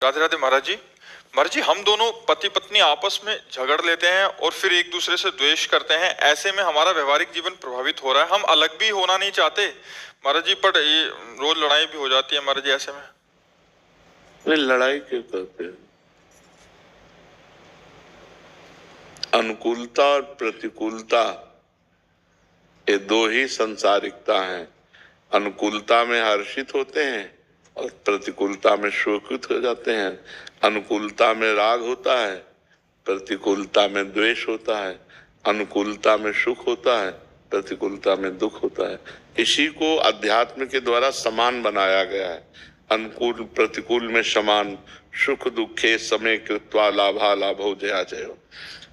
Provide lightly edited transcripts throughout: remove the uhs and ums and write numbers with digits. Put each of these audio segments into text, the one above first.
राधे राधे महाराज जी। महाराज जी, हम दोनों पति पत्नी आपस में झगड़ लेते हैं और फिर एक दूसरे से द्वेष करते हैं। ऐसे में हमारा व्यवहारिक जीवन प्रभावित हो रहा है। हम अलग भी होना नहीं चाहते महाराज जी, पर ये रोज लड़ाई भी हो जाती है महाराज जी ऐसे में। नहीं, लड़ाई क्यों करते हैं? अनुकूलता और प्रतिकूलता ये दो ही संसारिकता हैं। अनुकूलता में हर्षित होते हैं और प्रतिकूलता में शोकित हो जाते हैं। अनुकूलता में राग होता है, प्रतिकूलता में द्वेष होता है। अनुकूलता में सुख होता है, प्रतिकूलता में दुख होता है। इसी को अध्यात्म के द्वारा समान बनाया गया है। अनुकूल प्रतिकूल में समान, सुख दुखे समय कृत्वा लाभा लाभो जया जयो।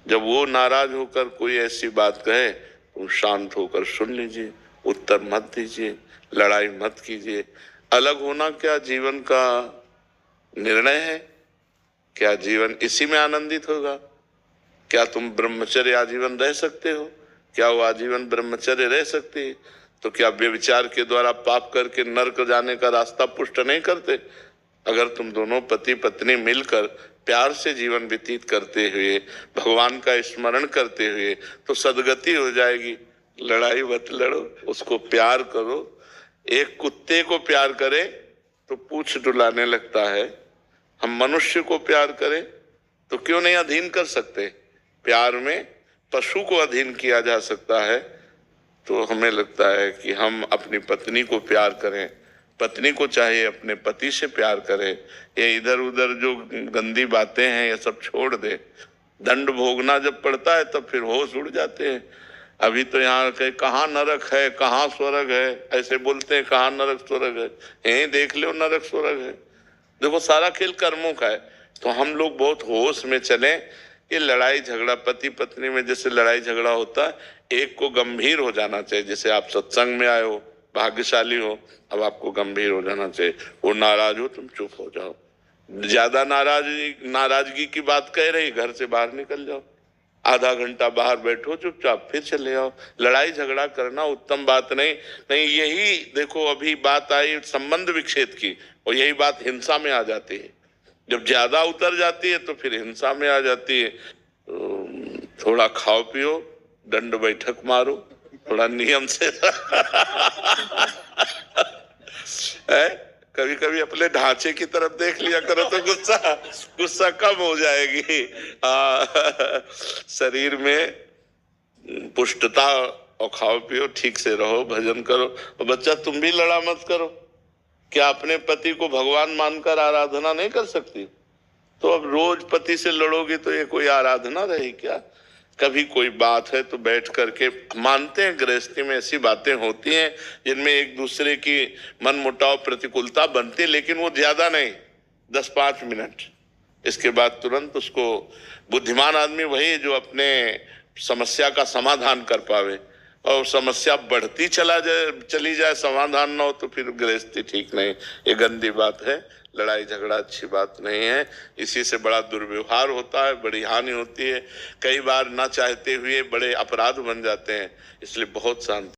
जब वो नाराज होकर कोई ऐसी बात कहे, तुम शांत होकर सुन लीजिए, उत्तर मत दीजिए, लड़ाई मत कीजिए। अलग होना क्या जीवन का निर्णय है? क्या जीवन इसी में आनंदित होगा? क्या तुम ब्रह्मचर्य आजीवन रह सकते हो? क्या वो आजीवन ब्रह्मचर्य रह सकती है? तो क्या व्यभिचार के द्वारा पाप करके नरक जाने का रास्ता पुष्ट नहीं करते? अगर तुम दोनों पति पत्नी मिलकर प्यार से जीवन व्यतीत करते हुए, भगवान का स्मरण करते हुए, तो सदगति हो जाएगी। लड़ाई मत लड़ो, उसको प्यार करो। एक कुत्ते को प्यार करे तो पूंछ डुलाने लगता है, हम मनुष्य को प्यार करें तो क्यों नहीं अधीन कर सकते? प्यार में पशु को अधीन किया जा सकता है। तो हमें लगता है कि हम अपनी पत्नी को प्यार करें, पत्नी को चाहिए अपने पति से प्यार करें। ये इधर उधर जो गंदी बातें हैं ये सब छोड़ दे। दंड भोगना जब पड़ता है तब फिर होश उड़ जाते हैं। अभी तो यहाँ के कहाँ नरक है, कहाँ स्वर्ग है, ऐसे बोलते हैं, कहाँ नरक स्वर्ग है। यहीं देख लो नरक स्वर्ग है। देखो, सारा खेल कर्मों का है। तो हम लोग बहुत होश में चलें। ये लड़ाई झगड़ा पति पत्नी में जैसे लड़ाई झगड़ा होता है, एक को गंभीर हो जाना चाहिए। जैसे आप सत्संग में आए हो, भाग्यशाली हो, अब आपको गंभीर हो जाना चाहिए। वो नाराज हो, तुम चुप हो जाओ। ज्यादा नाराजगी की बात कह रही, घर से बाहर निकल जाओ, आधा घंटा बाहर बैठो चुपचाप, फिर चले आओ। लड़ाई झगड़ा करना उत्तम बात नहीं। नहीं, यही देखो अभी बात आई संबंध विच्छेद की, और यही बात हिंसा में आ जाती है। जब ज्यादा उतर जाती है तो फिर हिंसा में आ जाती है। तो थोड़ा खाओ पियो, दंड बैठक मारो, थोड़ा नियम से है? कभी कभी अपने ढांचे की तरफ देख लिया करो तो गुस्सा कम हो जाएगी। शरीर में पुष्टता, और खाओ पियो, ठीक से रहो, भजन करो। और बच्चा, तुम भी लड़ा मत करो। क्या अपने पति को भगवान मानकर आराधना नहीं कर सकती? तो अब रोज पति से लड़ोगी तो ये कोई आराधना रही क्या? कभी कोई बात है तो बैठ करके मानते हैं। गृहस्थी में ऐसी बातें होती हैं जिनमें एक दूसरे की मन मुटाव प्रतिकूलता बनती है, लेकिन वो ज्यादा नहीं, 10-5 मिनट। इसके बाद तुरंत उसको, बुद्धिमान आदमी वही है जो अपने समस्या का समाधान कर पावे। और समस्या बढ़ती चली जाए, समाधान ना हो, तो फिर गृहस्थी ठीक नहीं। ये गंदी बात है। लड़ाई झगड़ा अच्छी बात नहीं है। इसी से बड़ा दुर्व्यवहार होता है, बड़ी हानि होती है। कई बार ना चाहते हुए बड़े अपराध बन जाते हैं। इसलिए बहुत शांति